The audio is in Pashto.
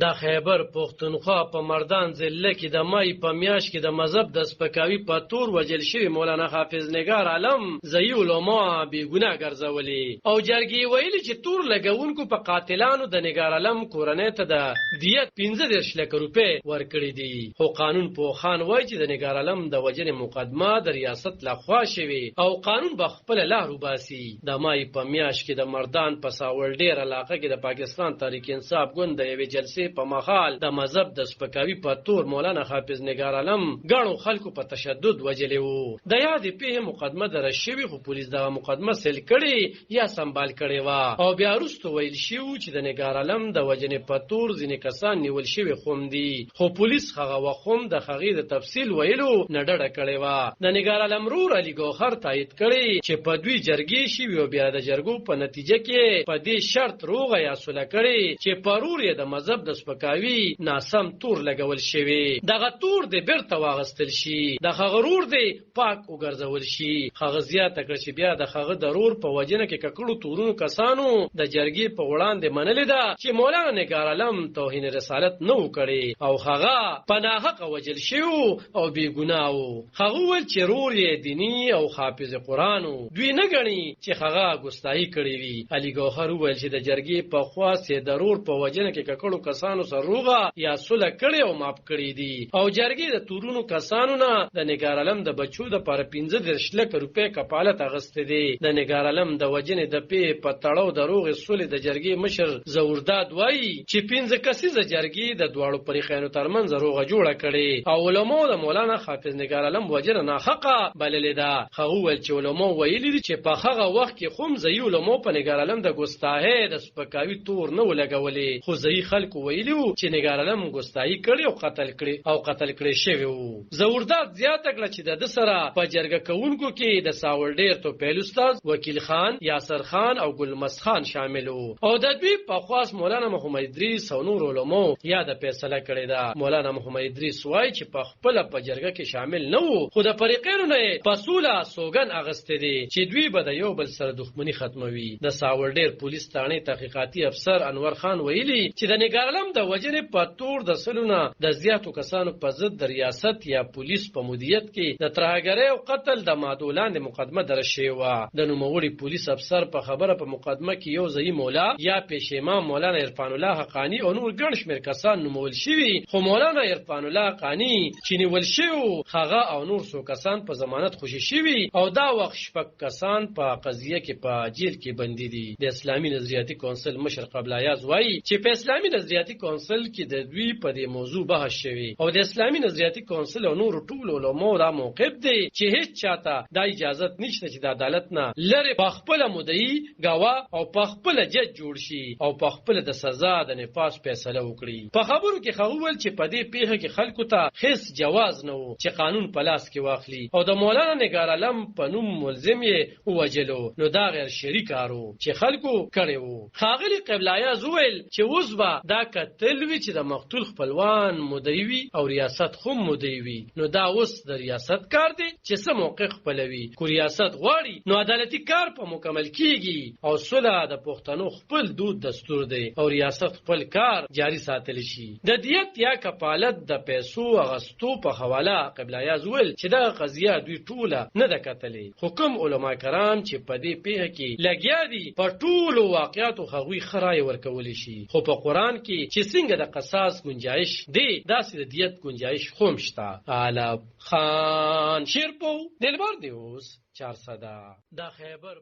د خیبر پښتونخوا په مردان ضلع کې د مای په میاشت کې د مذهب د سپکاوي په تور وجل شوی مولانا حافظ نگار عالم ځایی علما بې ګناه ګرځولي او جرګې ویلي چې تور لګونکو په قاتلانو د نگار عالم کورنۍ ته د دیت 15 لک روپۍ ورکړي دي. خو قانون پوخان وایي چې د نگار عالم د وجنې مقدمه د ریاست لخوا شوی او قانون به خپل لار وباسي. د مای په میاشت کې د مردان په ساولډیر علاقه کې د پاکستان تحریک انصاف ګوند د یوې جلسې په مخال د مذهب د سپکاوي په تور مولانا حافظ نگار عالم ګڼو خلکو په تشدد وجلی وو. د یادې پیښې مقدمه درج شوې خو پولیس دغه مقدمه سیل کړې یا سمبال کړې وه او بیا وروسته ویل شوي چې د نگار عالم د وجنې په تور ځینې کسان نیول شوي خوم دي، خو پولیس هغه وخت هم د هغې د تفصیل ویلو نه ډډه کړې وه. د نگار عالم رور علي ګوهر تایید کړی چې په دوی جرګې شوي او بیا د جرګو په نتیجه کې په دې شرط روغه یا سوله کړې چې پرور یې د مذهب د سپکاوي ناسم تور لګول شوی، دغه تور دې بیرته واغستل شي، د هغه رور دې پاک وګرځول شي. هغه زیاته کړه چې بیا د هغه د رور په وجنه کې ککړو تورونو کسانو د جرګې په وړاندې منلې ده چې مولانا نگار عالم توهین رسالت نه وکړي او هغه په ناحقه وجل شو او بې ګناه و. هغه ویل چې رور یې دیني او حافظ قرآن و، دوی نه ګڼي چې هغه ګستاهي کړې وي. علي ګوهر وویل چې د جرګې په خواص یې د رور په وجنه کې ککړو کسانو سره روغه یا صلح کړي او معاف کړي دي او جرګې د تورونو کسانو نه د نگار عالم د بچو د پاره 15 لک روپۍ کفالت اغستې دي. د نگار عالم د وجنې د پی په تړاو د روغ صلح د جرګې مشر زورداد وایي چې 15 کسیزه جرګې د دواړو فریقینو ترمنځ روغه جوړه کړي او علماء د مولانا حافظ نگار عالم وجنه ناحقه بللې ده. هغه ویل چې علماء ویلي دي چې په هغه وخت کې خو ځایی علماء په نگار عالم د ګستاهۍ د سپکاوي تور نه ولګولې، خو ځایی خلکو ویلي چې نگار عالم ګستاهی کړي او قتل کړي شوی وو. زورداد زیاته کړه چې د سره په جرګه کوونکو کې د ساولډیر تو پیل استاد وکیل خان، یاسر خان او ګلمس خان شامل وو او د دوی په خواص مولانا محمد ادریس او نور علماء یاد فیصله کړې ده. مولانا محمد ادریس وایي چې په خپل په جرګه کې شامل نه وو، خو د فریقینو نه پسوله سوګن اغستې دي چې دوی به د یو بل سره دښمنی ختموي. د ساولډیر پولیس ثانې تحقیقاتي افسر انور خان ویلي چې د نگار عالم د وجنې په تور د سلونه د زیاتو کسانو په ضد د ریاست یا پولیس په مدیریت کې د ترهګرۍ او قتل د معدولان د مقدمه درج شوې وه. د نوموړي پولیس افسر په خبره په مقدمه کې یو ځایی مولا یا پیشیمان مولانا عرفان الله حقانی او نور ګڼ شمېر کسان نومول شوي، خو مولانا عرفان الله حقانی چې نیول شوي هغه او نور څو کسان په ضمانت خوشي شوي او دا وخت 6 کسان په قضیه کې په جیل کې بندي دي. د اسلامي نظریاتي کونسل مشر قبله یاز وایي چې په اسلامي نظریاتي کونسل کې د دوی په دې موضوع بحث شوی او د اسلامي نظریاتي کونسل او نور ټول علماء دا موقف دی چې هیڅ چاته دا اجازه نشته چې د عدالت نه لری په خپل مدعي گواه او په خپل جج جوړ شي او په خپل د سزا د نفاذ فیصله وکړي. په خبرو کې خول چې په دې پیښه کې خلکو ته هیڅ جواز نه وو چې قانون په لاس کې واخلي او د مولانا نگار عالم په نوم ملزم یې ووجلو، نو دا غیر شرعي کارو چې خلکو کړي وو. ښاغلي قبله یاز وویل چې اوس به دا کتل وي چې د مقتول خپلوان مدعي وي او ریاست هم مدعي وي، نو دا اوس د ریاست کار دی چې څه موقع خپلوي. کو ریاست غواړي نو عدالتي کار په مکمل کیږي او صلح د پښتنو خپل دود دستور دی او ریاست خپل کار جاری ساتل شي. د دیت یا کفالت د پیسو اغستو په حواله قبله یاز ویل چې دا قضیه دوی ټوله نه ده کتلې. حکم علما کرام چې په دې پیښه کې لګیا دي په ټولو واقعاتو هغوی خرای ورکولی شي، خو په قرآن کې چې څنګه د قصاص گنجائش دی داسې د دیت گنجائش هم شته. علب خان شیرپو دلبر دی اوس 400 دا خیبر